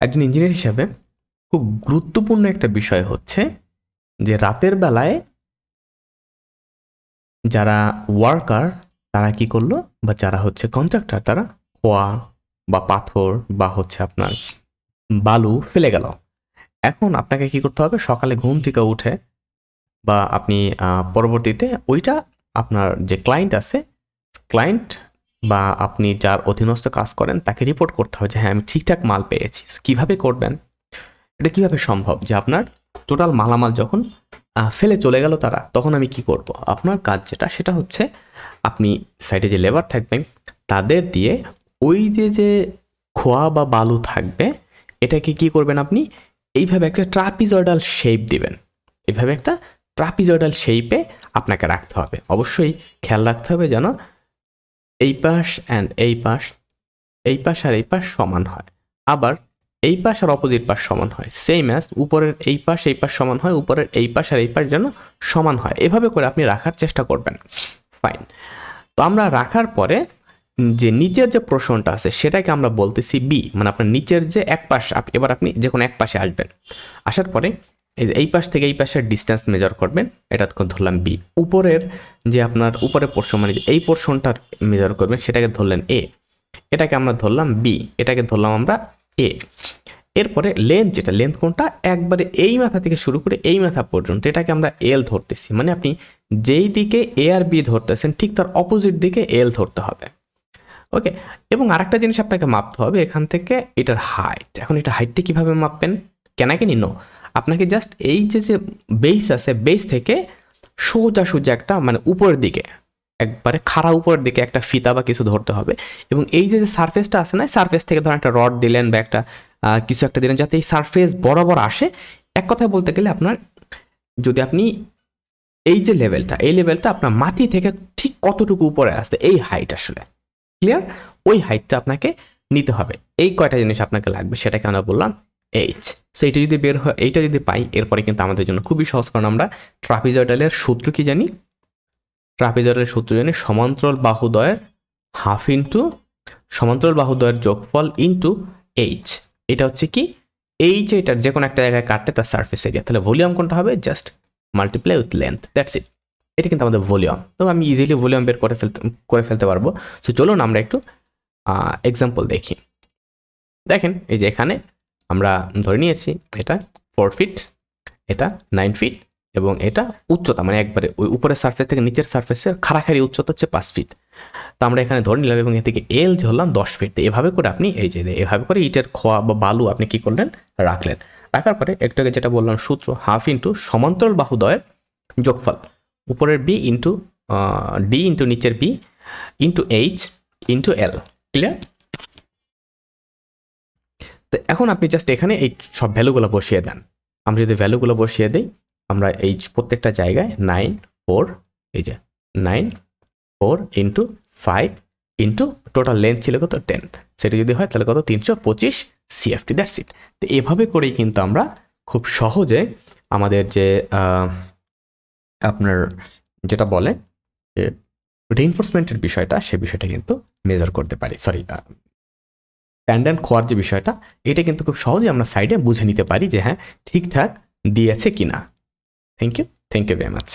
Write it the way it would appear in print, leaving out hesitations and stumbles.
একজন ইঞ্জিনিয়ার হিসাবে খুব গুরুত্বপূর্ণ একটা বিষয় হচ্ছে যে রাতের বেলায় যারা ওয়ার্কার তারা কি করলো, বা যারা হচ্ছে কন্ট্রাক্টর তারা খোয়া বা পাথর বা হচ্ছে আপনার বালু ফেলে গেল। এখন আপনাকে কি করতে হবে, সকালে ঘুম থেকে উঠে বা আপনি পরবর্তীতে ওইটা আপনার যে ক্লায়েন্ট আছে, ক্লায়েন্ট বা আপনি যার অধীনস্থ কাজ করেন তাকে রিপোর্ট করতে হবে যে হ্যাঁ আমি ঠিকঠাক মাল পেয়েছি। কিভাবে করবেন, এটা কিভাবে সম্ভব যে আপনার টোটাল মালামাল যখন ফেলে চলে গেল তারা, তখন আমি কি করব? আপনার কাজ যেটা সেটা হচ্ছে আপনি সাইডে যে লেবার থাকবেন তাদের দিয়ে ওই যে খোয়া বা বালু থাকবে এটাকে কি করবেন, আপনি এইভাবে একটা ট্রাপিজয়েডাল শেপ দিবেন। এইভাবে একটা ট্রাপিজয়েডাল শেপে আপনাকে রাখতে হবে। অবশ্যই খেয়াল রাখতে হবে যেন এই পাশ অ্যান্ড এই পাশ, এই পাশ আর এই পাশ সমান হয়, আবার এই পাশ আর অপোজিট পাশ সমান হয়। সেম অ্যাজ উপরের এই পাশ সমান হয়, উপরের এই পাশ আর এই পাশ যেন সমান হয়। এভাবে করে আপনি রাখার চেষ্টা করবেন। ফাইন। তো আমরা রাখার পরে যে নিচের যে পোর্শনটা আছে সেটাকে আমরা বলতেছি বি, মানে আপনার নিচের যে এক পাশ, এবার আপনি যে কোনো এক পাশে আসবেন। আসার পরে এই পাশ থেকে এই পাশের ডিস্টেন্স মেজার করবেন, এটা ধরলাম বি। উপরের যে আপনার উপরের পোর্শন মানে এই পোর্শনটার মেজার করবেন সেটাকে ধরলেন এ, এটাকে আমরা ধরলাম বি, এটাকে ধরলাম আমরা এ। এরপরে লেন্থ, যেটা লেন্থ কোনটা, একবারে এই মাথা থেকে শুরু করে এই মাথা পর্যন্ত, এটাকে আমরা এল ধরতেছি। মানে আপনি যেই দিকে এ আর বি ধরতেছেন ঠিক তার অপোজিট দিকে এল ধরতে হবে। ওকে। এবং আরেকটা জিনিস আপনাকে মাপতে হবে এখান থেকে এটার হাইট। এখন এটা হাইটটা কিভাবে মাপবেন, কেন নো, আপনাকে জাস্ট এই যে বেস আছে, বেস থেকে সোজা একটা মানে উপরের দিকে একবারে খাড়া উপরের দিকে একটা ফিতা বা কিছু ধরতে হবে। এবং এই যে সারফেসটা আছে না, সারফেস থেকে ধরেন একটা রড দিলেন বা একটা কিছু একটা দিলেন যাতে এই সারফেস বরাবর আসে। এক কথায় বলতে গেলে আপনার যদি আপনি এই যে লেভেলটা, এই লেভেলটা আপনার মাটি থেকে ঠিক কতটুকু উপরে আসছে, এই হাইট আসলে ক্লিয়ার, ওই হাইটটা আপনাকে নিতে হবে। এই কয়টা জিনিস আপনাকে লাগবে সেটাকে আমরা বললাম এইচ। সো এইটা যদি বের হয়, এইটা যদি পাই, এরপরে কিন্তু আমাদের জন্য খুবই সহজ, কারণ আমরা ট্রাপিজয়েডালের সূত্র কি জানি, ট্রাপিজয়েডালের সূত্র জানি সমান্তরাল বাহুদ্বয়ের হাফ ইন্টু সমান্তরাল বাহুদ্বয়ের যোগফল ইন্টু এইচ। এটা হচ্ছে কি, এইচ এটার যে কোনো একটা জায়গায় কাটতে তার সারফেস এরিয়া, তাহলে ভলিউম কোনটা হবে, just multiply with length, that's it. এটা কিন্তু আমাদের ভলিউম। তো আমি ইজিলি ভলিউম বের করে ফেলতে পারবো। সো চলুন আমরা একটু এক্সাম্পল দেখি। দেখেন এই যে এখানে আমরা ধরে নিয়েছি এটা 4 ফিট, এটা 9 ফিট এবং এটা উচ্চতা মানে একবারে ওই উপরের সারফেস থেকে নিচের সারফেসের খাড়াখাড়ি উচ্চতা হচ্ছে 5 ফিট। তো আমরা এখানে ধরে নিলাম এবং এ থেকে এল ধরলাম 10 ফিট। এভাবে করে আপনি এই যে এভাবে করে ইটের খোয়া বা বালু আপনি কি করলেন, রাখলেন। রাখার পরে একটু আগে যেটা বললাম সূত্র, হাফ ইন্টু সমান্তরাল বাহুদ্বয়ের যোগফল, উপরের বি ইন্টু ডি ইন্টু নিচের B into H into L. Clear? তো এখন আপনি জাস্ট এখানে এই সব ভ্যালুগুলো বসিয়ে দেন। আমরা যদি ভ্যালুগুলো বসিয়ে দিই, আমরা এই প্রত্যেকটা জায়গায় 9 4, এই যে 9 4 ইন্টু 5 ইন্টু টোটাল লেন্থ ছিল কত 10, সেটা যদি হয় তাহলে কত 325 সিএফটি, দ্যাটস ইট। তো এভাবে করেই কিন্তু আমরা খুব সহজে আমাদের যে আপনার যেটা বলে যে রিইনফোর্সমেন্টের বিষয়টা, সে বিষয়টা কিন্তু মেজার করতে পারি। সরি, প্যান্ডেন্ট খোয়ার যে বিষয়টা, এটা কিন্তু খুব সহজে আমরা সাইডে বুঝে নিতে পারি যে হ্যাঁ ঠিকঠাক দিয়েছে কিনা। Thank you very much.